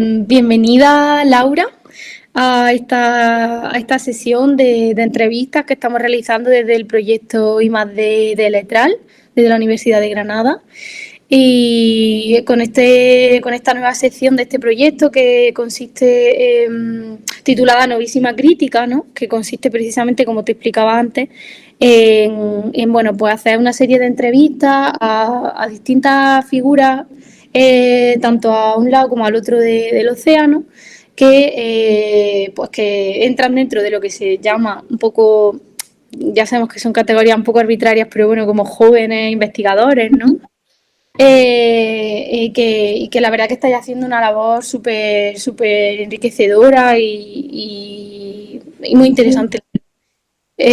Bienvenida, Laura, a esta sesión de entrevistas que estamos realizando desde el proyecto I+D de Letral, desde la Universidad de Granada. Y con esta nueva sección de este proyecto que consiste titulada Novísima Crítica, ¿no? Que consiste precisamente, como te explicaba antes, bueno, pues hacer una serie de entrevistas a distintas figuras, tanto a un lado como al otro del océano, pues que entran dentro de lo que se llama un poco, ya sabemos que son categorías un poco arbitrarias, pero bueno, como jóvenes investigadores, ¿no? Y que la verdad que estáis haciendo una labor súper enriquecedora y muy interesante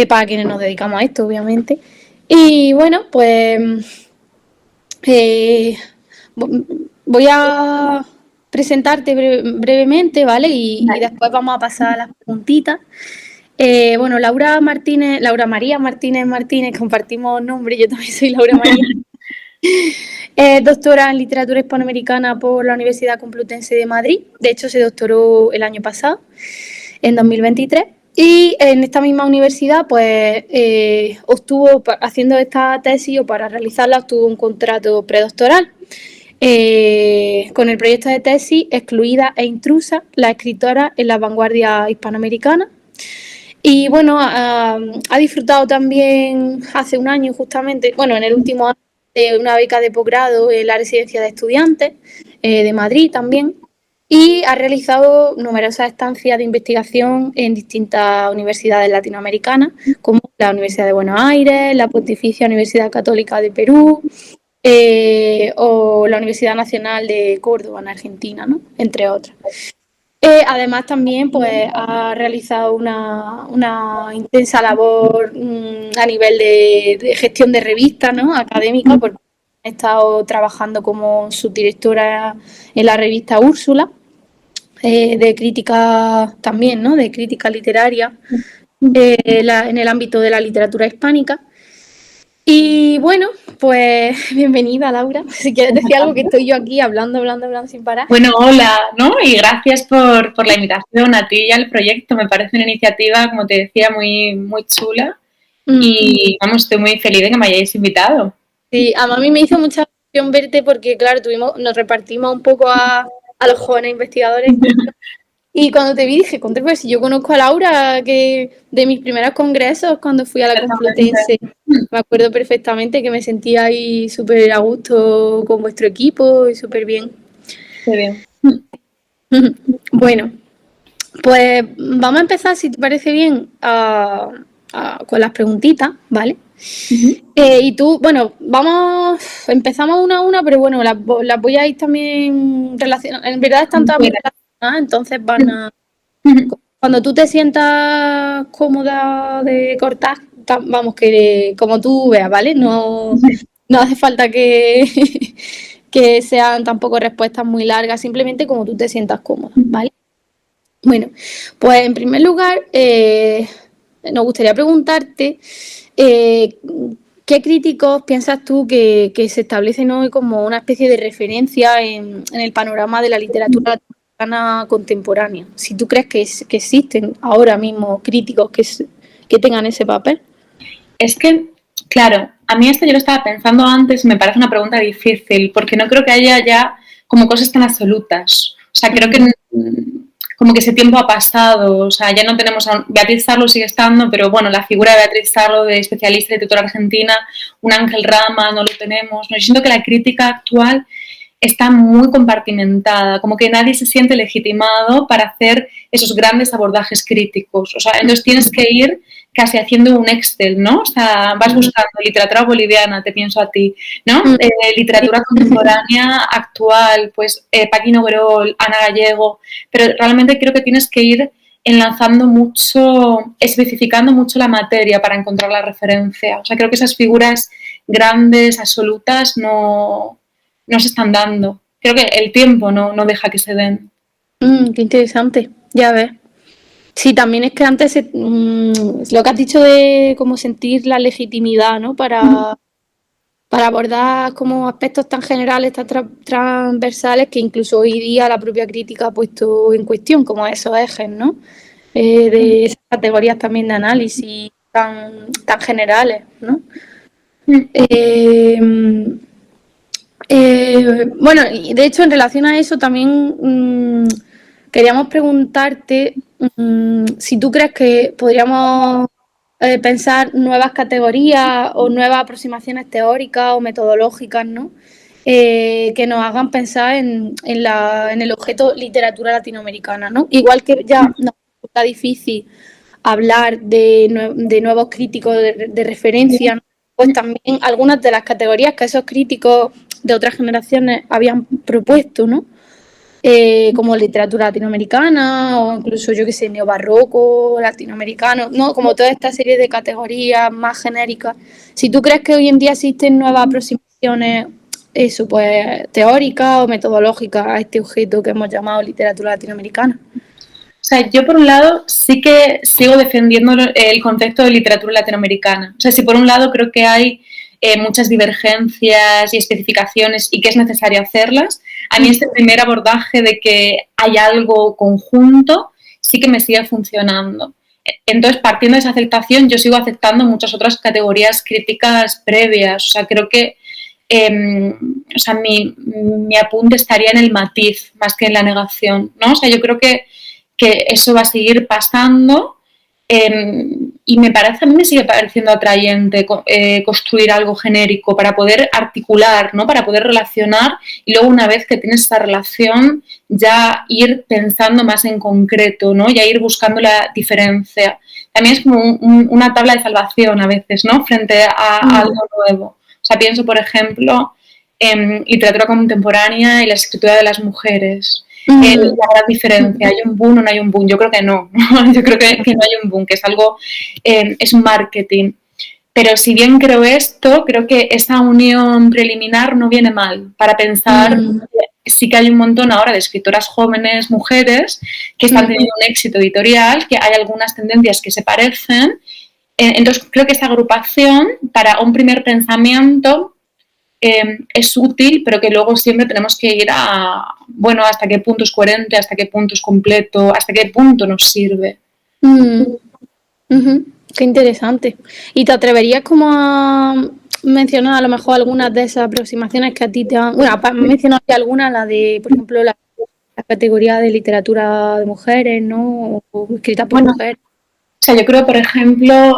para quienes nos dedicamos a esto, obviamente. Y bueno, pues voy a presentarte brevemente, ¿vale? Y después vamos a pasar a las preguntitas. Bueno, Laura María Martínez, compartimos nombre, yo también soy Laura María. Doctora en literatura hispanoamericana por la Universidad Complutense de Madrid. De hecho, se doctoró el año pasado, en 2023. Y en esta misma universidad, pues, obtuvo, haciendo esta tesis o para realizarla, obtuvo un contrato predoctoral con el proyecto de tesis Excluida e intrusa, la escritora en la vanguardia hispanoamericana. Y bueno, ha disfrutado también hace un año justamente, bueno, en el último año, de una beca de posgrado en la residencia de estudiantes de Madrid también, y ha realizado numerosas estancias de investigación en distintas universidades latinoamericanas, como la Universidad de Buenos Aires, la Pontificia Universidad Católica de Perú, o la Universidad Nacional de Córdoba en Argentina, ¿no? Entre otras. Además también pues ha realizado una intensa labor a nivel de gestión de revistas, ¿no? Académica, porque ha estado trabajando como subdirectora en la revista Úrsula, de crítica también, ¿no? De crítica literaria en el ámbito de la literatura hispánica. Y bueno, pues bienvenida, Laura. Si quieres decir algo, que estoy yo aquí hablando sin parar. Bueno, hola, ¿no? Y gracias por la invitación a ti y al proyecto. Me parece una iniciativa, como te decía, muy chula. Y vamos, estoy muy feliz de que me hayáis invitado. Sí, a mí me hizo mucha ilusión verte porque, claro, nos repartimos un poco a los jóvenes investigadores. Y cuando te vi dije, contra, pues si yo conozco a Laura, que de mis primeros congresos cuando fui a la Complutense, me acuerdo perfectamente que me sentía ahí súper a gusto con vuestro equipo y súper bien. Qué bien. Bueno, pues vamos a empezar, si te parece bien, con las preguntitas, ¿vale? Y tú, bueno, empezamos una a una, pero bueno, las voy a ir también relacionadas. En verdad están todas muy relacionadas, entonces cuando tú te sientas cómoda de cortar, vamos, que como tú veas, ¿vale? No hace falta que sean tampoco respuestas muy largas, simplemente como tú te sientas cómoda, ¿vale? Bueno, pues en primer lugar, nos gustaría preguntarte ¿qué críticos piensas tú que se establecen hoy como una especie de referencia en el panorama de la literatura latinoamericana contemporánea? Si tú crees que existen ahora mismo críticos que tengan ese papel. Es que, claro, a mí esto yo lo estaba pensando antes y me parece una pregunta difícil, porque no creo que haya ya como cosas tan absolutas. O sea, creo que como que ese tiempo ha pasado, o sea, ya no tenemos a Beatriz Sarlo, sigue estando, pero bueno, la figura de Beatriz Sarlo, de especialista de tutora argentina, un Ángel Rama, no lo tenemos. No, yo siento que la crítica actual está muy compartimentada, como que nadie se siente legitimado para hacer esos grandes abordajes críticos. O sea, entonces tienes que ir casi haciendo un Excel, ¿no? O sea, vas buscando literatura boliviana, te pienso a ti, ¿no? Literatura contemporánea, actual, pues Paquino Guerol, Ana Gallego, pero realmente creo que tienes que ir enlazando mucho, especificando mucho la materia para encontrar la referencia. O sea, creo que esas figuras grandes, absolutas, no se están dando. Creo que el tiempo no deja que se den. Qué interesante, ya ves. Sí, también es que antes lo que has dicho de cómo sentir la legitimidad, ¿no? para abordar como aspectos tan generales, tan transversales, que incluso hoy día la propia crítica ha puesto en cuestión, como esos ejes, ¿no? De esas categorías también de análisis tan generales, ¿no? Bueno, y de hecho, en relación a eso, también queríamos preguntarte si tú crees que podríamos pensar nuevas categorías o nuevas aproximaciones teóricas o metodológicas, ¿no? Que nos hagan pensar en el objeto literatura latinoamericana, ¿no? Igual que ya nos resulta difícil hablar de nuevos críticos de referencia, ¿no? Pues también algunas de las categorías que esos críticos de otras generaciones habían propuesto, ¿no? Como literatura latinoamericana o incluso, yo qué sé, neobarroco latinoamericano, ¿no? Como toda esta serie de categorías más genéricas. Si tú crees que hoy en día existen nuevas aproximaciones, eso, pues, teóricas o metodológicas a este objeto que hemos llamado literatura latinoamericana. O sea, yo por un lado sí que sigo defendiendo el concepto de literatura latinoamericana. O sea, si por un lado creo que hay muchas divergencias y especificaciones y que es necesario hacerlas, a mí este primer abordaje de que hay algo conjunto sí que me sigue funcionando. Entonces, partiendo de esa aceptación, yo sigo aceptando muchas otras categorías críticas previas. O sea, creo que o sea, mi apunte estaría en el matiz más que en la negación, ¿no? O sea, yo creo que eso va a seguir pasando y a mí me sigue pareciendo atrayente construir algo genérico para poder articular, ¿no? Para poder relacionar y luego una vez que tienes esa relación ya ir pensando más en concreto, ¿no? Ya ir buscando la diferencia. También es como una tabla de salvación a veces, ¿no? Frente a algo nuevo. O sea, pienso, por ejemplo, en literatura contemporánea y la escritura de las mujeres. La gran diferencia, ¿hay un boom o no hay un boom? Yo creo que no, yo creo que no hay un boom, que es algo, es un marketing. Pero si bien creo esto, creo que esa unión preliminar no viene mal para pensar que sí que hay un montón ahora de escritoras jóvenes, mujeres, que están teniendo un éxito editorial, que hay algunas tendencias que se parecen. Entonces creo que esta agrupación para un primer pensamiento es útil, pero que luego siempre tenemos que ir a, bueno, hasta qué punto es coherente, hasta qué punto es completo, hasta qué punto nos sirve. Qué interesante. ¿Y te atreverías como a mencionar a lo mejor algunas de esas aproximaciones que a ti te han... Bueno, mencionar algunas, la de, por ejemplo, la categoría de literatura de mujeres, ¿no? O escrita por mujeres. O sea, yo creo, por ejemplo,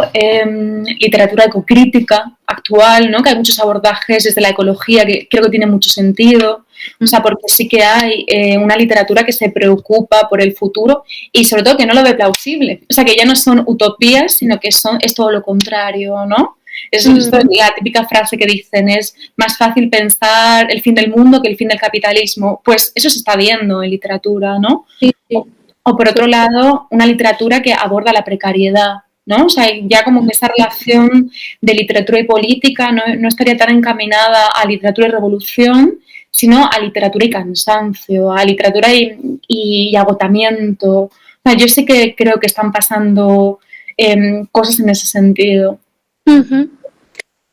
literatura ecocrítica actual, ¿no? Que hay muchos abordajes desde la ecología que creo que tiene mucho sentido. O sea, porque sí que hay una literatura que se preocupa por el futuro y sobre todo que no lo ve plausible. O sea, que ya no son utopías, sino que es todo lo contrario, ¿no? Esto es la típica frase que dicen, es más fácil pensar el fin del mundo que el fin del capitalismo. Pues eso se está viendo en literatura, ¿no? Sí. O por otro lado, una literatura que aborda la precariedad, ¿no? O sea, ya como que esa relación de literatura y política no estaría tan encaminada a literatura y revolución, sino a literatura y cansancio, a literatura y agotamiento. O sea, yo sí que creo que están pasando cosas en ese sentido.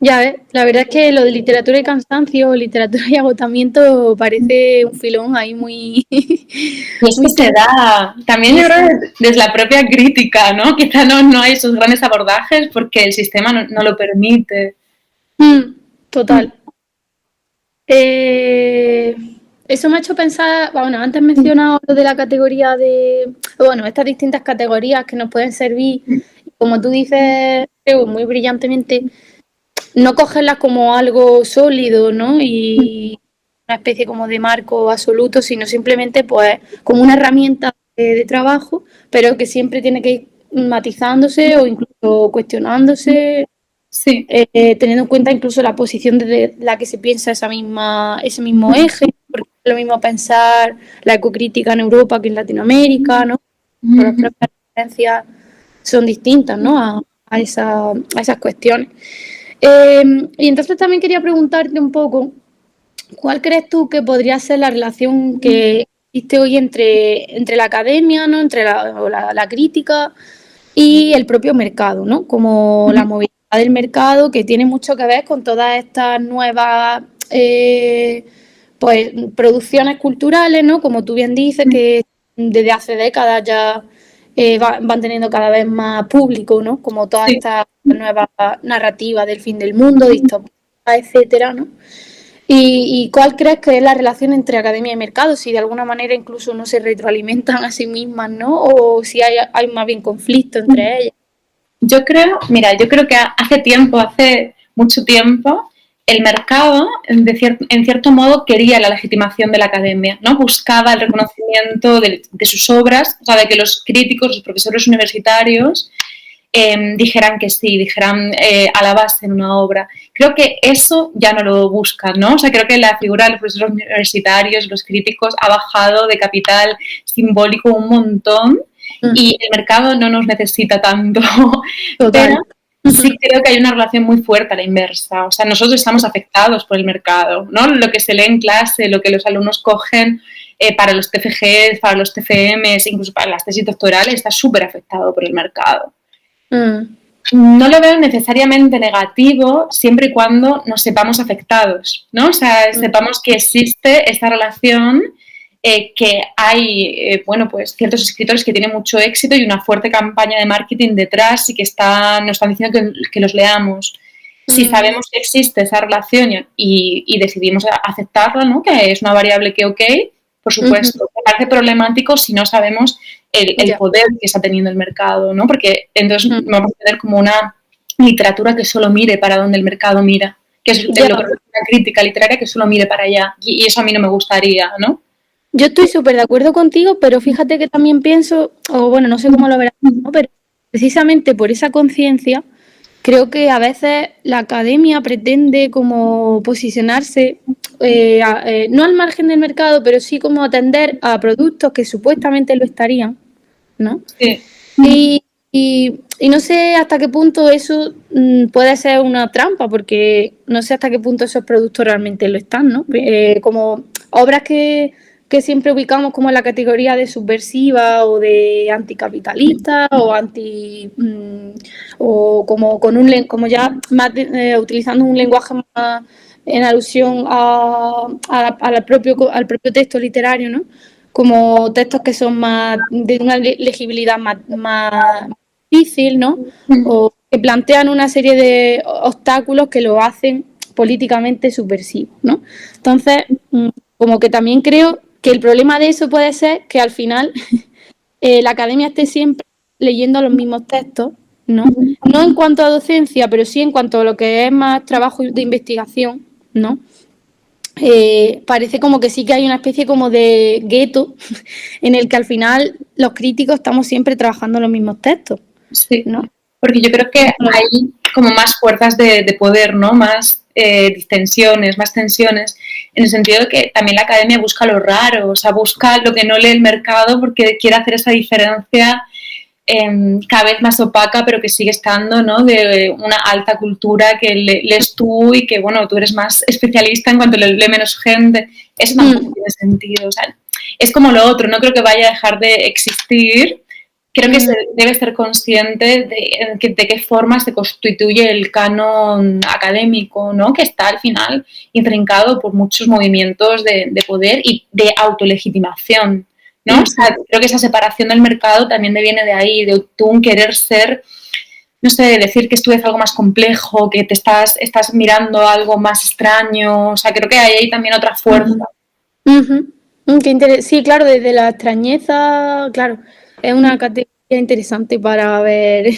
Ya ves, la verdad es que lo de literatura y cansancio, literatura y agotamiento parece un filón ahí muy... Y es que se da, también yo creo desde la propia crítica, ¿no? Quizá no hay esos grandes abordajes porque el sistema no lo permite. Total. Eso me ha hecho pensar, bueno, antes he mencionado lo de la categoría de, bueno, estas distintas categorías que nos pueden servir, como tú dices, creo muy brillantemente, no cogerlas como algo sólido, ¿no? Y una especie como de marco absoluto, sino simplemente pues como una herramienta de trabajo, pero que siempre tiene que ir matizándose o incluso cuestionándose, sí. teniendo en cuenta incluso la posición desde la que se piensa ese mismo eje, porque es lo mismo pensar la ecocrítica en Europa que en Latinoamérica, ¿no? Las propias referencias son distintas, ¿no? A esas cuestiones. Y entonces también quería preguntarte un poco, ¿cuál crees tú que podría ser la relación que existe hoy entre la academia, ¿no? Entre la crítica y el propio mercado, ¿no? Como la movilidad del mercado, que tiene mucho que ver con todas estas nuevas pues producciones culturales, ¿no? Como tú bien dices, que desde hace décadas ya van teniendo cada vez más público, ¿no? Como todas Sí. estas nuevas narrativas del fin del mundo, distopía, etcétera, ¿no? ¿Y cuál crees que es la relación entre academia y mercado? Si de alguna manera incluso no se retroalimentan a sí mismas, ¿no? O si hay más bien conflicto entre ellas. Yo creo que hace mucho tiempo, el mercado, en cierto modo, quería la legitimación de la academia, ¿no? Buscaba el reconocimiento de sus obras, o sea, de que los críticos, los profesores universitarios dijeran que sí, dijeran alabasen una obra. Creo que eso ya no lo buscan, ¿no? O sea, creo que la figura de los profesores universitarios, los críticos, ha bajado de capital simbólico un montón y el mercado no nos necesita tanto. Total. Pero sí creo que hay una relación muy fuerte a la inversa. O sea, nosotros estamos afectados por el mercado, ¿no? Lo que se lee en clase, lo que los alumnos cogen para los TFGs, para los TFMs, incluso para las tesis doctorales, está súper afectado por el mercado. No lo veo necesariamente negativo siempre y cuando nos sepamos afectados, ¿no? O sea, sepamos que existe esta relación, que hay, bueno, pues ciertos escritores que tienen mucho éxito y una fuerte campaña de marketing detrás y que nos están diciendo que los leamos. Si sabemos que existe esa relación y decidimos aceptarla, ¿no? Que es una variable que ok, por supuesto. Me parece problemático si no sabemos el poder que está teniendo el mercado, ¿no? Porque entonces vamos a tener como una literatura que solo mire para donde el mercado mira, que es lo que es una crítica literaria que solo mire para allá. Y eso a mí no me gustaría, ¿no? Yo estoy súper de acuerdo contigo, pero fíjate que también pienso, o bueno, no sé cómo lo verás, ¿no? Pero precisamente por esa conciencia, creo que a veces la academia pretende como posicionarse, no al margen del mercado, pero sí como atender a productos que supuestamente lo estarían, ¿no? Sí. Y no sé hasta qué punto eso puede ser una trampa, porque no sé hasta qué punto esos productos realmente lo están, ¿no? Como obras que siempre ubicamos como en la categoría de subversiva o de anticapitalista o o como con como ya más utilizando un lenguaje más en alusión al propio texto literario, ¿no? Como textos que son más de una legibilidad más difícil, ¿no? O que plantean una serie de obstáculos que lo hacen políticamente subversivo, ¿no? Entonces, como que también creo que el problema de eso puede ser que al final la academia esté siempre leyendo los mismos textos, ¿no? No en cuanto a docencia, pero sí en cuanto a lo que es más trabajo de investigación, ¿no? Parece como que sí que hay una especie como de gueto en el que al final los críticos estamos siempre trabajando los mismos textos, ¿no? Sí, porque yo creo que hay como más fuerzas de poder, ¿no? Más distensiones, más tensiones, en el sentido de que también la academia busca lo raro, o sea, busca lo que no lee el mercado porque quiere hacer esa diferencia cada vez más opaca, pero que sigue estando, ¿no? De una alta cultura que lees tú y que, bueno, tú eres más especialista en cuanto lee menos gente. Eso tampoco tiene sentido, o sea, es como lo otro, no creo que vaya a dejar de existir. Creo que se debe ser consciente de qué forma se constituye el canon académico, ¿no? Que está al final intrincado por muchos movimientos de poder y de autolegitimación, ¿no? O sea, creo que esa separación del mercado también viene de ahí, de tú querer ser, no sé, decir que estudias algo más complejo, que te estás mirando algo más extraño, o sea, creo que hay ahí también otra fuerza. Sí, claro, desde la extrañeza, claro, es una categoría interesante para ver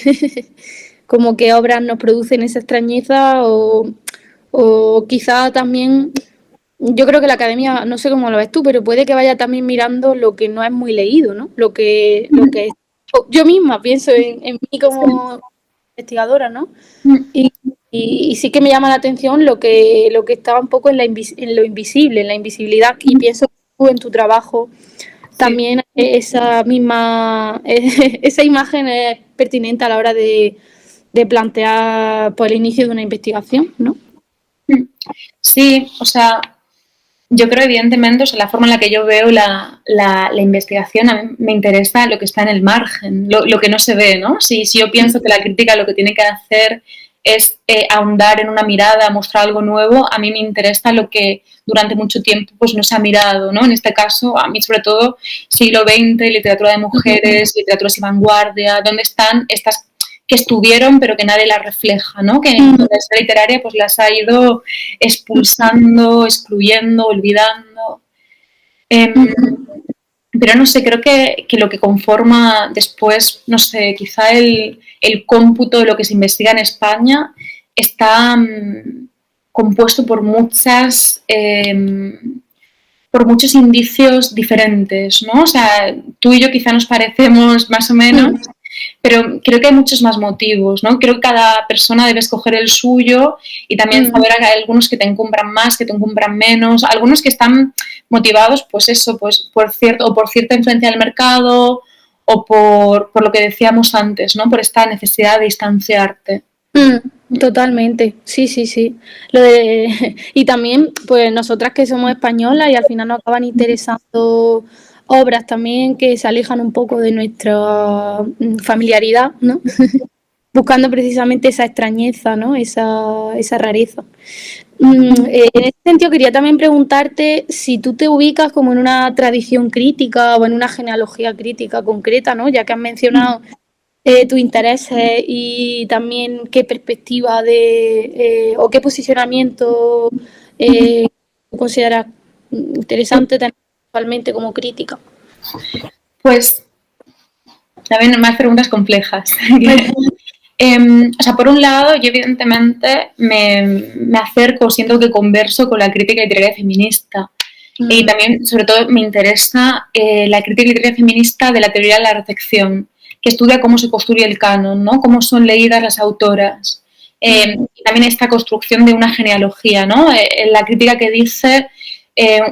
como qué obras nos producen esa extrañeza o quizá también, yo creo que la academia, no sé cómo lo ves tú, pero puede que vaya también mirando lo que no es muy leído, ¿no? Lo que yo misma pienso en mí como investigadora, ¿no? Y sí que me llama la atención lo que estaba un poco en lo invisible, en la invisibilidad, y pienso que tú en tu trabajo también esa misma esa imagen es pertinente a la hora de plantear pues, el inicio de una investigación, ¿no? Sí, o sea, yo creo evidentemente, o sea, la forma en la que yo veo la investigación, a mí me interesa lo que está en el margen, lo que no se ve, ¿no? Si yo pienso que la crítica lo que tiene que hacer es ahondar en una mirada, mostrar algo nuevo, a mí me interesa lo que durante mucho tiempo pues no se ha mirado, ¿no? En este caso, a mí sobre todo siglo XX, literatura de mujeres, literatura sin vanguardia, ¿dónde están estas que estuvieron pero que nadie las refleja, ¿no? Que en la historia literaria pues las ha ido expulsando, excluyendo, olvidando. Pero no sé, creo que lo que conforma después, no sé, quizá el cómputo de lo que se investiga en España está compuesto por muchos indicios diferentes, ¿no? O sea, tú y yo quizá nos parecemos más o menos, pero creo que hay muchos más motivos, ¿no? Creo que cada persona debe escoger el suyo y también saber que hay algunos que te encumbran más, que te encumbran menos, algunos que están motivados, pues eso, pues por cierta influencia del mercado o por lo que decíamos antes, ¿no? Por esta necesidad de distanciarte. Totalmente, sí. Y también, pues nosotras que somos españolas y al final nos acaban interesando obras también que se alejan un poco de nuestra familiaridad, ¿no? Buscando precisamente esa extrañeza, ¿no? Esa rareza. En ese sentido quería también preguntarte si tú te ubicas como en una tradición crítica o en una genealogía crítica concreta, ¿no? Ya que has mencionado tus intereses y también qué perspectiva o qué posicionamiento consideras interesante tener actualmente como crítica. Pues también más preguntas complejas. O sea, por un lado, yo evidentemente me acerco, siento que converso con la crítica literaria feminista. Y también, sobre todo, me interesa la crítica literaria feminista de la teoría de la recepción, que estudia cómo se construye el canon, ¿no? Cómo son leídas las autoras. Y también esta construcción de una genealogía, ¿no? La crítica que dice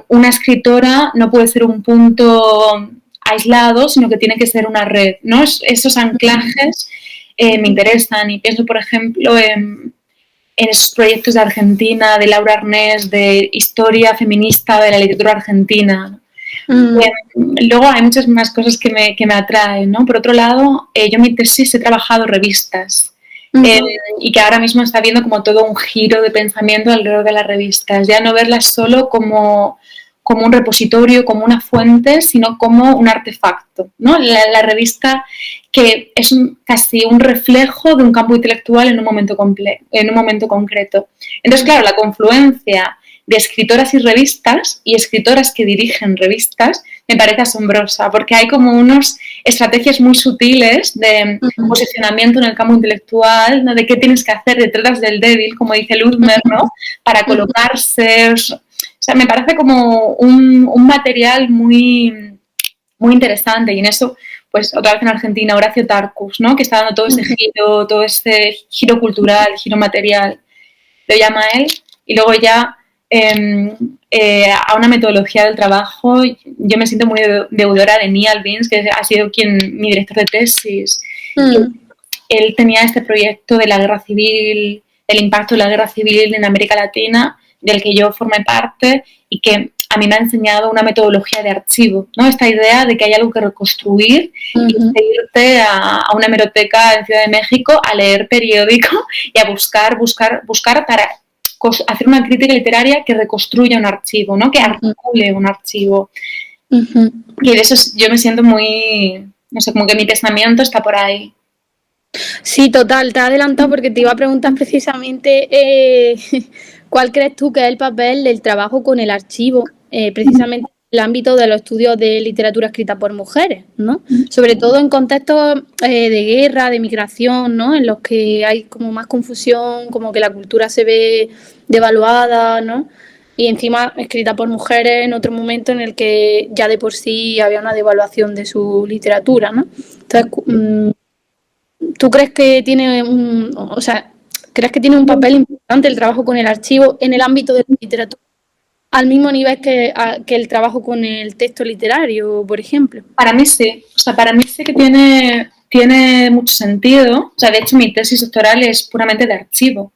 una escritora no puede ser un punto aislado, sino que tiene que ser una red, ¿no? Esos anclajes me interesan y pienso, por ejemplo, en esos proyectos de Argentina, de Laura Arnés, de historia feminista de la literatura argentina. Luego hay muchas más cosas que me atraen, ¿no? Por otro lado, yo en mi tesis he trabajado revistas y que ahora mismo está habiendo como todo un giro de pensamiento alrededor de las revistas, ya no verlas solo como un repositorio, como una fuente, sino como un artefacto, ¿no? La revista que es casi un reflejo de un campo intelectual en un momento concreto. Entonces, claro, la confluencia de escritoras y revistas y escritoras que dirigen revistas me parece asombrosa, porque hay como unas estrategias muy sutiles de posicionamiento en el campo intelectual, ¿no? De qué tienes que hacer detrás del débil, como dice Ludmer, ¿no? Para colocarse. O sea, me parece como un material muy, muy interesante y en eso, pues otra vez en Argentina, Horacio Tarcus, ¿no? Que está dando todo ese giro cultural, giro material, lo llama él, y luego ya a una metodología del trabajo. Yo me siento muy deudora de Niall Vince, que ha sido mi director de tesis. Él tenía este proyecto de la guerra civil, el impacto de la guerra civil en América Latina, del que yo formé parte y que a mí me ha enseñado una metodología de archivo, ¿no? Esta idea de que hay algo que reconstruir y irte a una hemeroteca en Ciudad de México a leer periódico y a buscar para hacer una crítica literaria que reconstruya un archivo, ¿no? Que articule un archivo. Y de eso yo me siento muy, no sé, como que mi pensamiento está por ahí. Sí, total, te he adelantado porque te iba a preguntar precisamente ¿cuál crees tú que es el papel del trabajo con el archivo, precisamente en el ámbito de los estudios de literatura escrita por mujeres, ¿no? Sobre todo en contextos de guerra, de migración, ¿no? En los que hay como más confusión, como que la cultura se ve devaluada, ¿no? Y encima escrita por mujeres en otro momento en el que ya de por sí había una devaluación de su literatura, ¿no? Entonces, ¿tú crees que tiene crees que tiene un papel importante el trabajo con el archivo en el ámbito de la literatura, al mismo nivel que el trabajo con el texto literario, por ejemplo? Para mí sí, o sea, para mí sí que tiene mucho sentido. O sea, de hecho mi tesis doctoral es puramente de archivo.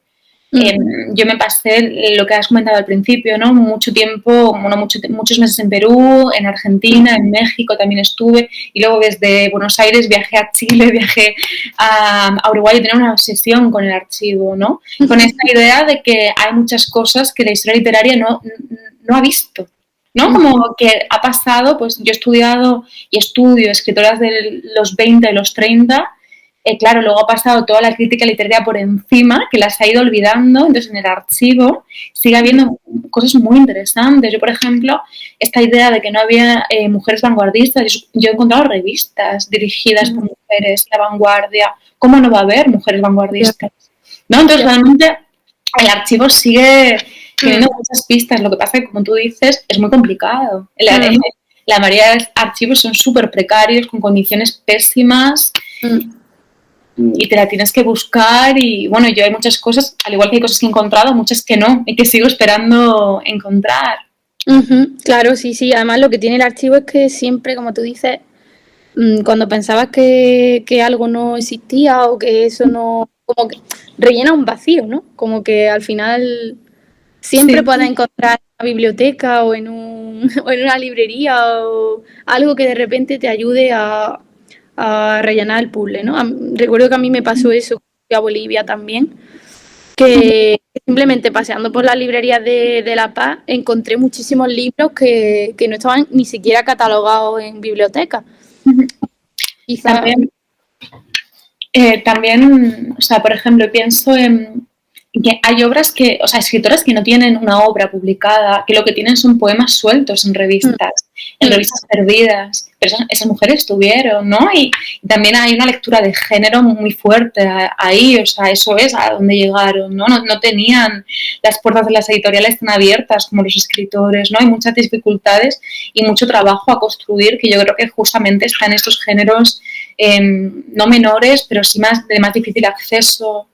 Yo me pasé lo que has comentado al principio, ¿no? Mucho tiempo, muchos meses en Perú, en Argentina, en México también estuve, y luego desde Buenos Aires viajé a Chile, viajé a Uruguay, y tenía una obsesión con el archivo, ¿no? Con esta idea de que hay muchas cosas que la historia literaria no ha visto, ¿no? Como que ha pasado, pues yo he estudiado y estudio escritoras de los 20 y los 30. Claro, luego ha pasado toda la crítica literaria por encima, que las ha ido olvidando, entonces en el archivo sigue habiendo cosas muy interesantes. Yo, por ejemplo, esta idea de que no había mujeres vanguardistas, yo he encontrado revistas dirigidas por mujeres, La Vanguardia, ¿cómo no va a haber mujeres vanguardistas? ¿No? Entonces, realmente el archivo sigue teniendo muchas pistas, lo que pasa es que, como tú dices, es muy complicado. La mayoría de archivos son súper precarios, con condiciones pésimas, y te la tienes que buscar, y bueno, yo hay muchas cosas, al igual que hay cosas que he encontrado, muchas que no, y que sigo esperando encontrar. Claro, sí. Además, lo que tiene el archivo es que siempre, como tú dices, cuando pensabas que algo no existía o que eso no, como que rellena un vacío, ¿no? Como que al final siempre puedes encontrar en una biblioteca o en o en una librería o algo que de repente te ayude a rellenar el puzzle, ¿no? Recuerdo que a mí me pasó eso, fui a Bolivia también, que simplemente paseando por las librerías de La Paz encontré muchísimos libros que no estaban ni siquiera catalogados en biblioteca. Quizá... También, o sea, por ejemplo, pienso en que hay obras que, o sea, escritoras que no tienen una obra publicada, que lo que tienen son poemas sueltos en revistas perdidas, pero esas mujeres tuvieron, ¿no? Y también hay una lectura de género muy fuerte ahí, o sea, eso es a donde llegaron, ¿no? No tenían las puertas de las editoriales tan abiertas como los escritores, ¿no? Hay muchas dificultades y mucho trabajo a construir, que yo creo que justamente está en estos géneros no menores, pero sí de más difícil acceso,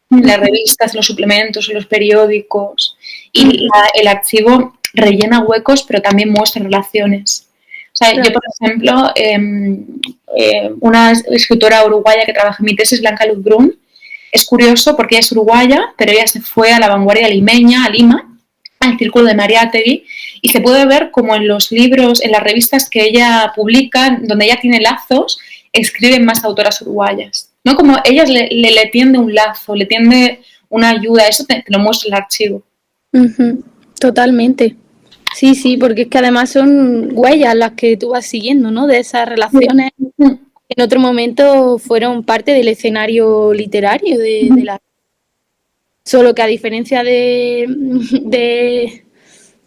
en las revistas, en los suplementos, en los periódicos. Y el archivo rellena huecos, pero también muestra relaciones. O sea, yo, por ejemplo, una escritora uruguaya que trabaja en mi tesis, Blanca Luz Brun, es curioso porque ella es uruguaya, pero ella se fue a la vanguardia limeña, a Lima, al Círculo de Mariátegui, y se puede ver como en los libros, en las revistas que ella publica, donde ella tiene lazos, escriben más autoras uruguayas, ¿no? Como ellas le tiende un lazo, le tiende una ayuda, eso te lo muestra el archivo. Totalmente. Sí, porque es que además son huellas las que tú vas siguiendo, ¿no? De esas relaciones que en otro momento fueron parte del escenario literario de la... Solo que a diferencia de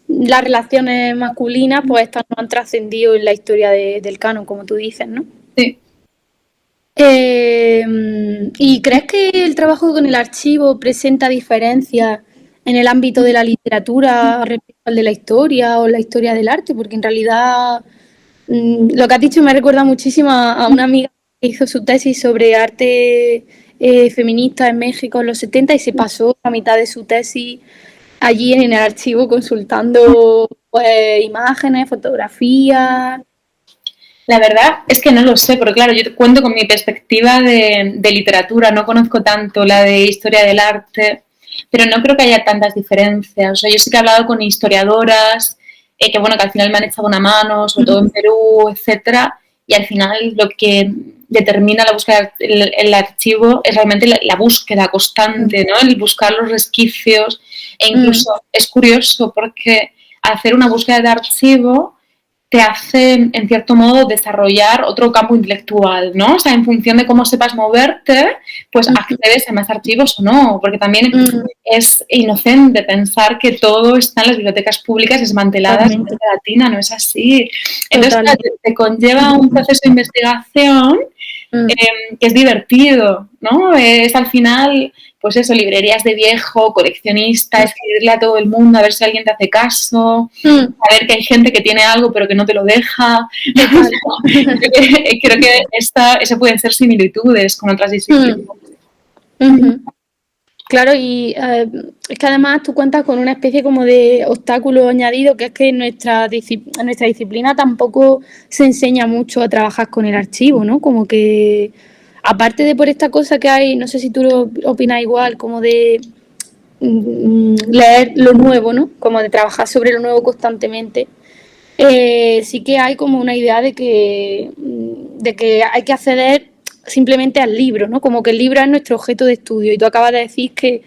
las relaciones masculinas, pues estas no han trascendido en la historia del canon, como tú dices, ¿no? Sí. ¿Y crees que el trabajo con el archivo presenta diferencias en el ámbito de la literatura respecto al de la historia o la historia del arte? Porque en realidad lo que has dicho me recuerda muchísimo a una amiga que hizo su tesis sobre arte feminista en México en los 70 y se pasó la mitad de su tesis allí en el archivo consultando pues, imágenes, fotografías. La verdad es que no lo sé, porque claro, yo cuento con mi perspectiva de literatura, no conozco tanto la de historia del arte, pero no creo que haya tantas diferencias. O sea, yo sí que he hablado con historiadoras, que bueno, que al final me han echado una mano, sobre todo en Perú, etcétera, y al final lo que determina la búsqueda del archivo es realmente la búsqueda constante, ¿no? El buscar los resquicios, e incluso es curioso porque hacer una búsqueda de archivo te hace, en cierto modo, desarrollar otro campo intelectual, ¿no? O sea, en función de cómo sepas moverte, pues accedes a más archivos o no, porque también es inocente pensar que todo está en las bibliotecas públicas desmanteladas en América Latina, no es así. Entonces, te conlleva un proceso de investigación que es divertido, ¿no? Es al final, pues eso, librerías de viejo, coleccionista, escribirle a todo el mundo a ver si alguien te hace caso, saber que hay gente que tiene algo pero que no te lo deja. Creo que eso pueden ser similitudes con otras disciplinas. Claro, y es que además tú cuentas con una especie como de obstáculo añadido, que es que en nuestra disciplina tampoco se enseña mucho a trabajar con el archivo, ¿no? Como que, aparte de por esta cosa que hay, no sé si tú lo opinas igual, como de leer lo nuevo, ¿no? Como de trabajar sobre lo nuevo constantemente. Sí que hay como una idea de que hay que acceder simplemente al libro, ¿no? Como que el libro es nuestro objeto de estudio. Y tú acabas de decir que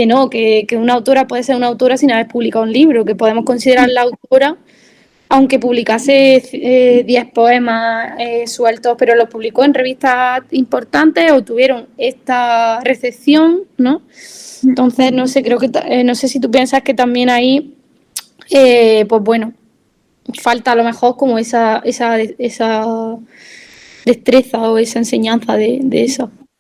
no, que una autora puede ser una autora sin haber publicado un libro, que podemos considerarla autora aunque publicase 10 poemas sueltos, pero los publicó en revistas importantes o tuvieron esta recepción, ¿no? Entonces, no sé, creo que no sé si tú piensas que también ahí, pues bueno, falta a lo mejor como esa destreza o esa enseñanza de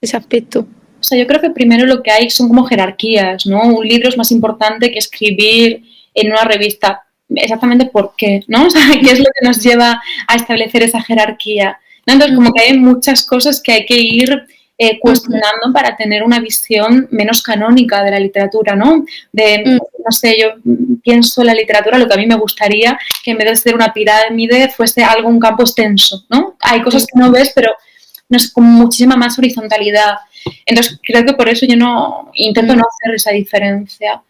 ese aspecto. O sea, yo creo que primero lo que hay son como jerarquías, ¿no? Un libro es más importante que escribir en una revista. Exactamente por qué, ¿no? O sea, ¿qué es lo que nos lleva a establecer esa jerarquía? ¿No? Entonces, como que hay muchas cosas que hay que ir cuestionando para tener una visión menos canónica de la literatura, ¿no? No sé, yo pienso en la literatura, lo que a mí me gustaría, que en vez de ser una pirámide fuese algo, un campo extenso, ¿no? Hay cosas que no ves, pero no sé, con muchísima más horizontalidad. Entonces, creo que por eso yo no intento no hacer esa diferencia.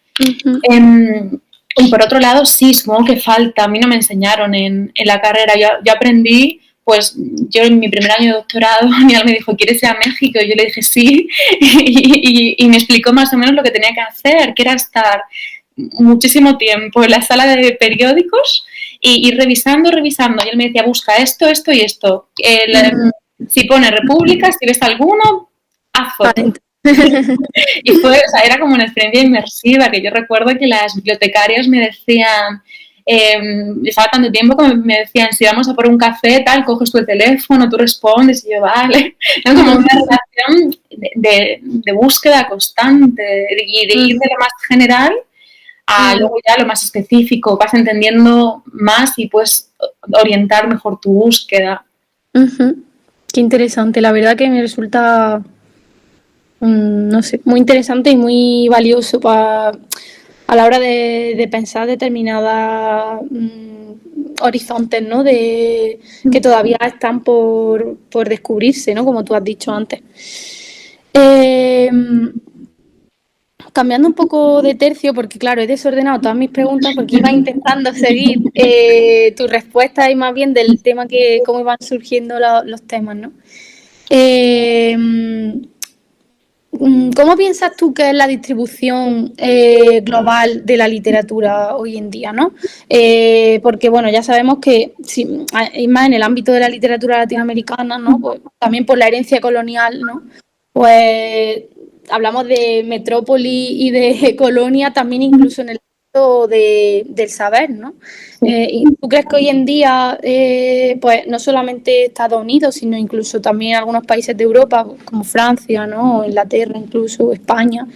Y por otro lado, sí, supongo que falta. A mí no me enseñaron en la carrera. Yo aprendí, pues yo en mi primer año de doctorado, Daniel me dijo, ¿quieres ir a México? Y yo le dije sí. Y me explicó más o menos lo que tenía que hacer, que era estar muchísimo tiempo en la sala de periódicos y ir revisando. Y él me decía, busca esto, esto y esto. Si pone República, si ves alguno, haz foto. Y fue, o sea, era como una experiencia inmersiva, que yo recuerdo que las bibliotecarias me decían, estaba tanto tiempo que me decían, si vamos a por un café, tal, coges tu teléfono, tú respondes, y yo, vale. Era como una relación de búsqueda constante y de ir de lo más general a luego ya lo más específico, vas entendiendo más y puedes orientar mejor tu búsqueda. Qué interesante, la verdad que me resulta, no sé, muy interesante y muy valioso a la hora de pensar determinadas horizontes, ¿no? Que todavía están por descubrirse, ¿no? Como tú has dicho antes. Cambiando un poco de tercio, porque claro, he desordenado todas mis preguntas porque iba intentando seguir tu respuesta y más bien del tema que cómo iban surgiendo los temas, ¿no? ¿Cómo piensas tú que es la distribución global de la literatura hoy en día, ¿no? Porque, bueno, ya sabemos que, sí, y más en el ámbito de la literatura latinoamericana, ¿no? Pues, también por la herencia colonial, ¿no? Pues hablamos de metrópoli y de colonia, también incluso en el ámbito del saber, ¿no? ¿Y tú crees que hoy en día, pues no solamente Estados Unidos, sino incluso también algunos países de Europa, como Francia, ¿no? O Inglaterra, incluso España,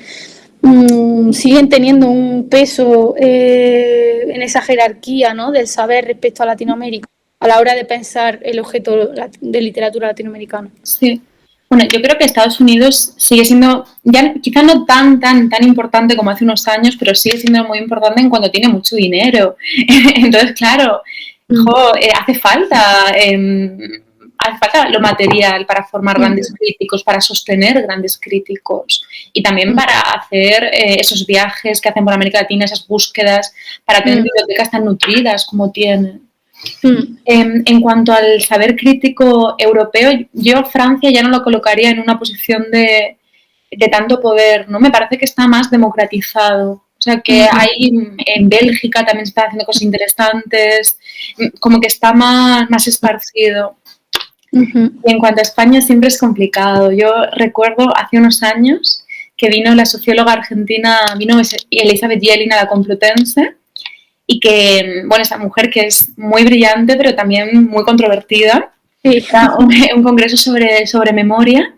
siguen teniendo un peso en esa jerarquía, ¿no? Del saber respecto a Latinoamérica, a la hora de pensar el objeto de literatura latinoamericana? Sí. Bueno, yo creo que Estados Unidos sigue siendo, ya quizá no tan importante como hace unos años, pero sigue siendo muy importante en cuanto tiene mucho dinero. Entonces, claro, hace falta lo material para formar grandes críticos, para sostener grandes críticos y también para hacer esos viajes que hacen por América Latina, esas búsquedas, para tener bibliotecas tan nutridas como tienen. En cuanto al saber crítico europeo, yo Francia ya no lo colocaría en una posición de tanto poder, ¿no? Me parece que está más democratizado. O sea, que hay en Bélgica también se están haciendo cosas interesantes, como que está más esparcido. Y en cuanto a España siempre es complicado. Yo recuerdo hace unos años que vino la socióloga argentina, vino Elizabeth Yelin a la Complutense, y que, bueno, esa mujer que es muy brillante, pero también muy controvertida, era un congreso sobre memoria,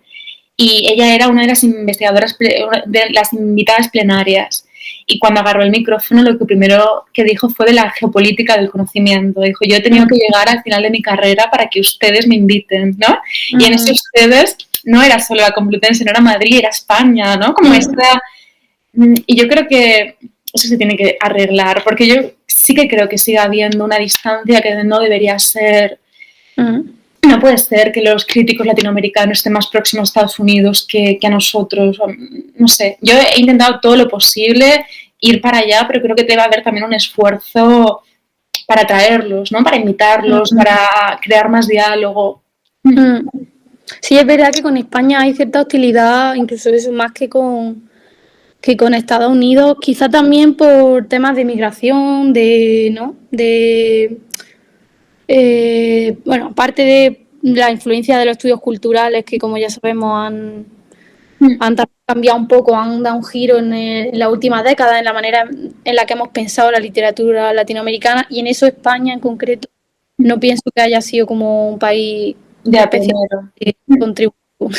y ella era una de las investigadoras, de las invitadas plenarias. Y cuando agarró el micrófono, lo que primero que dijo fue de la geopolítica del conocimiento. Dijo, yo he tenido que llegar al final de mi carrera para que ustedes me inviten, ¿no? Y en ese ustedes no era solo la Complutense, no era Madrid, era España, ¿no? Como esta... Y yo creo que eso se tiene que arreglar, porque yo sí que creo que sigue habiendo una distancia que no debería ser no puede ser que los críticos latinoamericanos estén más próximos a Estados Unidos que a nosotros. No sé, yo he intentado todo lo posible ir para allá, pero creo que debe haber también un esfuerzo para traerlos, ¿no? Para invitarlos, para crear más diálogo. Sí, es verdad que con España hay cierta hostilidad, incluso eso más que con Estados Unidos, quizá también por temas de migración, ¿no? Bueno, aparte de la influencia de los estudios culturales que, como ya sabemos, han cambiado un poco, han dado un giro en la última década en la manera en la que hemos pensado la literatura latinoamericana, y en eso España en concreto no pienso que haya sido como un país de especialmente contributivo.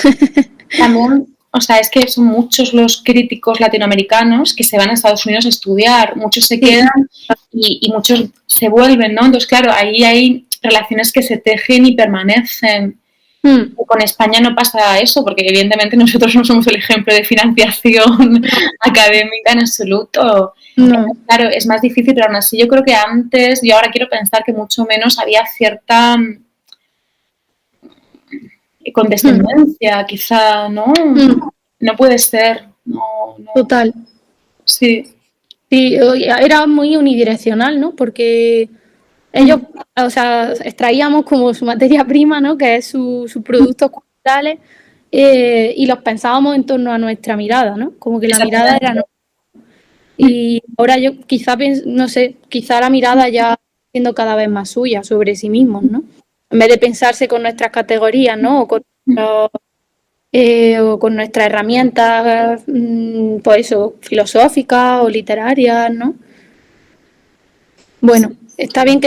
También, o sea, es que son muchos los críticos latinoamericanos que se van a Estados Unidos a estudiar, muchos se quedan y muchos se vuelven, ¿no? Entonces, claro, ahí hay relaciones que se tejen y permanecen. Con España no pasa eso, porque evidentemente nosotros no somos el ejemplo de financiación académica en absoluto. No. Claro, es más difícil, pero aún así yo creo que antes, yo ahora quiero pensar que mucho menos había cierta condescendencia, quizá, ¿no? No puede ser. No. Total. Sí. Sí, era muy unidireccional, ¿no? Porque ellos, o sea, extraíamos como su materia prima, ¿no? Que es sus productos culturales, y los pensábamos en torno a nuestra mirada, ¿no? Como que la mirada era nuestra. Y ahora yo quizá, no sé, quizá la mirada ya siendo cada vez más suya sobre sí mismos, ¿no? En vez de pensarse con nuestras categorías, ¿no? O con nuestras herramientas, pues eso, filosóficas o literarias, ¿no? Bueno, está bien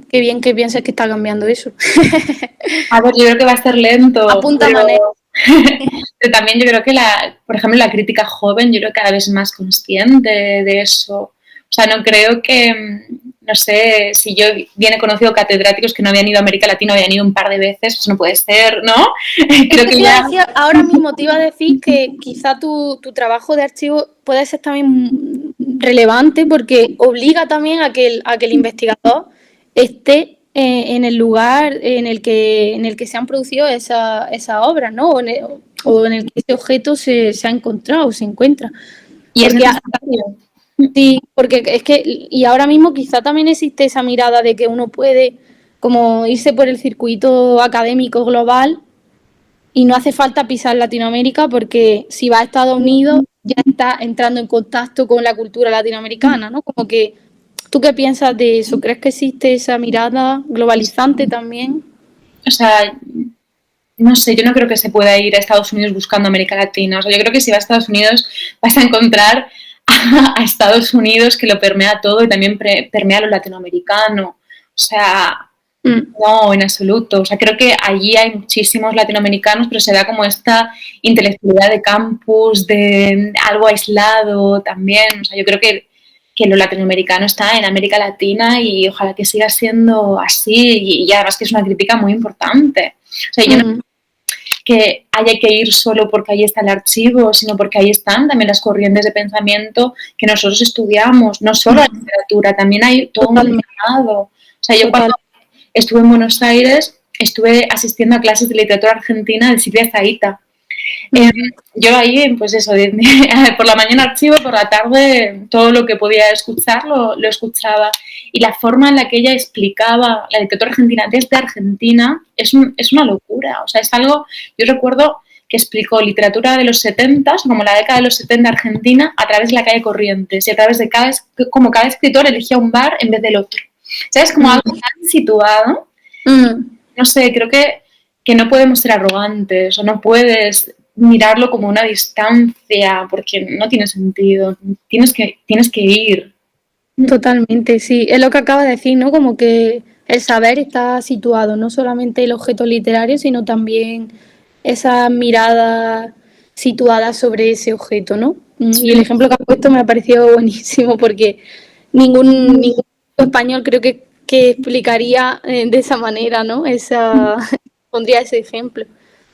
bien que pienses que está cambiando eso. A ver, yo creo que va a ser lento. Apunta manera. Pero también yo creo que, por ejemplo, la crítica joven, yo creo que cada vez es más consciente de eso. O sea, no creo que, no sé, si yo bien he conocido catedráticos que no habían ido a América Latina, habían ido un par de veces, pues no puede ser, ¿no? Creo que ya... Ahora mismo te iba a decir que quizá tu trabajo de archivo puede ser también relevante porque obliga también a que el investigador esté en el lugar en el que se han producido esas obras, ¿no? O en el que ese objeto se ha encontrado, se encuentra. Y es necesario. Sí, porque es que, y ahora mismo quizá también existe esa mirada de que uno puede como irse por el circuito académico global y no hace falta pisar Latinoamérica porque si va a Estados Unidos ya está entrando en contacto con la cultura latinoamericana, ¿no? Como que, ¿tú qué piensas de eso? ¿Crees que existe esa mirada globalizante también? O sea, no sé, yo no creo que se pueda ir a Estados Unidos buscando América Latina. O sea, yo creo que si vas a Estados Unidos vas a encontrar a Estados Unidos que lo permea todo y también permea lo latinoamericano. O sea, no, en absoluto. O sea, creo que allí hay muchísimos latinoamericanos, pero se da como esta intelectualidad de campus, de algo aislado también. O sea, yo creo que lo latinoamericano está en América Latina y ojalá que siga siendo así y además que es una crítica muy importante. O sea, yo no que haya que ir solo porque ahí está el archivo, sino porque ahí están también las corrientes de pensamiento que nosotros estudiamos, no solo la literatura, también hay todo un mercado. O sea, yo cuando estuve en Buenos Aires estuve asistiendo a clases de literatura argentina de Silvia Zahita. Yo ahí, pues eso, por la mañana archivo, por la tarde todo lo que podía escuchar lo escuchaba. Y la forma en la que ella explicaba la literatura argentina desde Argentina es una locura. O sea, es algo, yo recuerdo que explicó literatura de los 70, como la década de los 70 argentina, a través de la calle Corrientes y a través de como cada escritor elegía un bar en vez del otro. ¿Sabes? Como algo tan situado. No sé, creo que no podemos ser arrogantes o no puedes mirarlo como una distancia porque no tiene sentido. Tienes que ir. Totalmente, sí. Es lo que acaba de decir, ¿no? Como que el saber está situado, no solamente el objeto literario, sino también esa mirada situada sobre ese objeto, ¿no? Y el ejemplo que has puesto me ha parecido buenísimo porque ningún español creo que explicaría de esa manera, ¿no? Pondría ese ejemplo.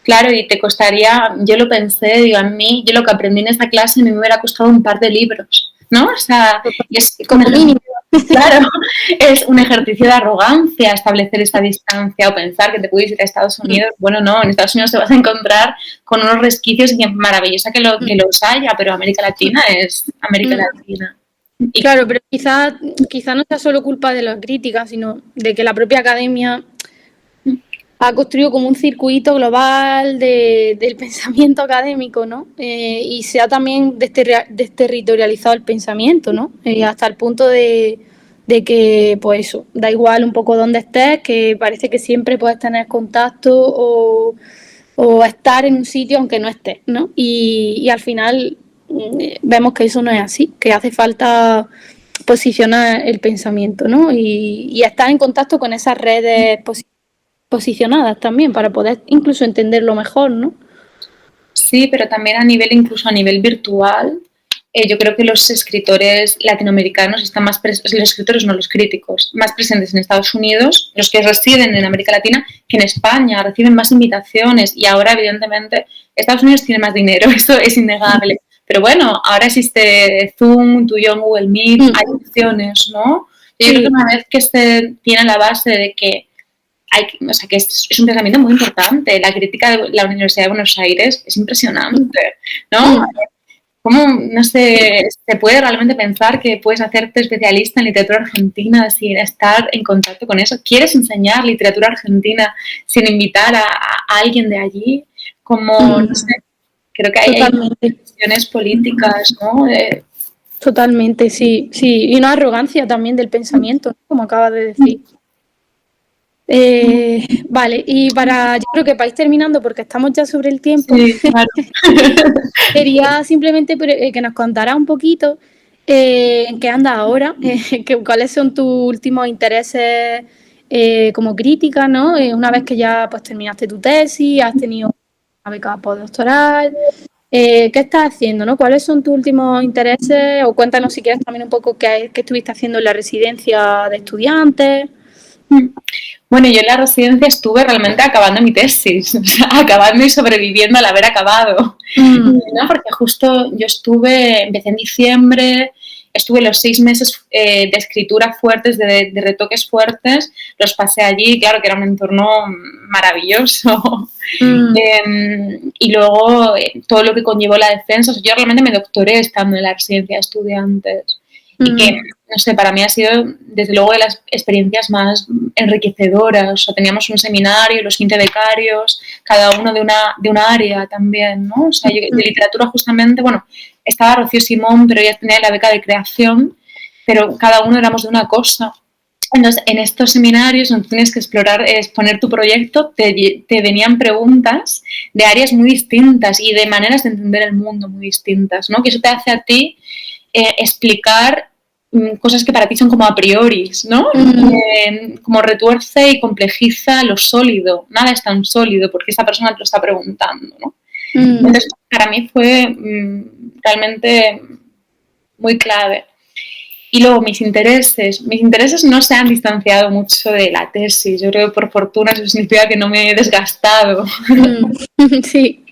Claro, y te costaría, yo lo pensé, digo, a mí, yo lo que aprendí en esa clase me hubiera costado un par de libros, ¿no? O sea, y es como mínimo. Claro, es un ejercicio de arrogancia establecer esa distancia o pensar que te puedes ir a Estados Unidos. Bueno, no, en Estados Unidos te vas a encontrar con unos resquicios y que maravillosa que los haya, pero América Latina es América Latina. Y claro, pero quizá no sea solo culpa de las críticas, sino de que la propia academia ha construido como un circuito global del pensamiento académico, ¿no? Y se ha también desterritorializado el pensamiento, ¿no? Hasta el punto de que, pues eso, da igual un poco dónde estés, que parece que siempre puedes tener contacto o estar en un sitio aunque no estés, ¿no? Y al final vemos que eso no es así, que hace falta posicionar el pensamiento, ¿no? Y estar en contacto con esas redes posicionadas también para poder incluso entenderlo mejor, ¿no? sí, pero también incluso a nivel virtual, yo creo que los escritores latinoamericanos están más presentes, los escritores no, los críticos, más presentes en Estados Unidos, los que residen en América Latina, que en España, reciben más invitaciones y ahora, evidentemente, Estados Unidos tiene más dinero, eso es innegable. Pero bueno, ahora existe Zoom, tú y yo en Google Meet, hay opciones, ¿no? Yo creo que una vez que se tiene la base de que o sea, que es un pensamiento muy importante. La crítica de la Universidad de Buenos Aires es impresionante, ¿no? ¿Cómo, no sé, se puede realmente pensar que puedes hacerte especialista en literatura argentina sin estar en contacto con eso? ¿Quieres enseñar literatura argentina sin invitar a alguien de allí? Como, no sé, creo que hay decisiones políticas, ¿no? Totalmente, sí, sí. Y una arrogancia también del pensamiento, ¿no? Como acabas de decir. Vale, y yo creo que para ir terminando, porque estamos ya sobre el tiempo, sí, claro. quería simplemente que nos contara un poquito en qué andas ahora, cuáles son tus últimos intereses como crítica, ¿no? Una vez que ya pues terminaste tu tesis, has tenido una beca postdoctoral, ¿qué estás haciendo, no? ¿Cuáles son tus últimos intereses? O cuéntanos si quieres también un poco qué estuviste haciendo en la residencia de estudiantes. Bueno, yo en la residencia estuve realmente acabando mi tesis, o sea, acabando y sobreviviendo al haber acabado, ¿no? Porque justo yo empecé en diciembre, estuve los 6 meses de escritura fuertes, de retoques fuertes, los pasé allí, claro que era un entorno maravilloso. Y luego todo lo que conllevó la defensa, o sea, yo realmente me doctoré estando en la residencia de estudiantes. Y que, no sé, para mí ha sido, desde luego, de las experiencias más enriquecedoras. O sea, teníamos un seminario, los 15 becarios, cada uno de una área también, ¿no? O sea, yo de literatura justamente, bueno, estaba Rocío Simón, pero ella tenía la beca de creación, pero cada uno éramos de una cosa. Entonces, en estos seminarios donde tienes que explorar, exponer tu proyecto, te venían preguntas de áreas muy distintas y de maneras de entender el mundo muy distintas, ¿no? Que eso te hace a ti explicar cosas que para ti son como a priori, ¿no? Como retuerce y complejiza lo sólido. Nada es tan sólido porque esa persona te lo está preguntando, ¿no? Entonces, para mí fue realmente muy clave. Y luego mis intereses no se han distanciado mucho de la tesis. Yo creo que por fortuna eso significa que no me he desgastado. Sí.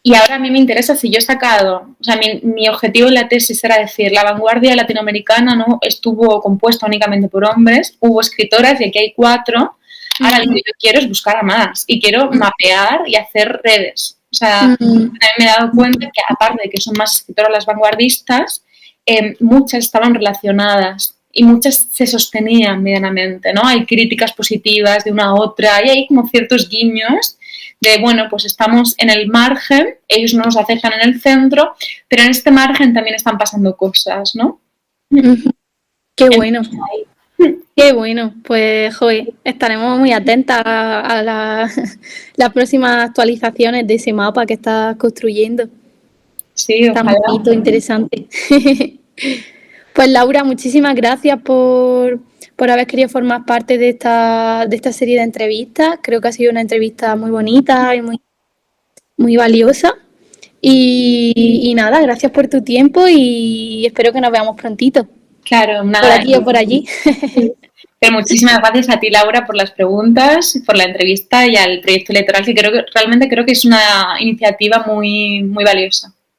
Y ahora a mí me interesa si yo he sacado, o sea, mi objetivo en la tesis era decir, la vanguardia latinoamericana no estuvo compuesta únicamente por hombres, hubo escritoras y aquí hay 4. Ahora lo que yo quiero es buscar a más y quiero mapear y hacer redes. O sea, también me he dado cuenta que aparte de que son más escritoras las vanguardistas, muchas estaban relacionadas y muchas se sostenían medianamente, ¿no? Hay críticas positivas de una a otra y hay como ciertos guiños de, bueno, pues estamos en el margen, ellos no nos acercan en el centro, pero en este margen también están pasando cosas, ¿no? Qué bueno. Qué bueno. Pues, joder, estaremos muy atentas a las próximas actualizaciones de ese mapa que estás construyendo. Sí, tan bonito, interesante. Pues Laura, muchísimas gracias por haber querido formar parte de esta serie de entrevistas. Creo que ha sido una entrevista muy bonita y muy valiosa. Y nada, gracias por tu tiempo y espero que nos veamos prontito. Claro, nada. Por aquí o por allí. Pero muchísimas gracias a ti, Laura, por las preguntas, por la entrevista y al proyecto electoral, que realmente creo que es una iniciativa muy, muy valiosa.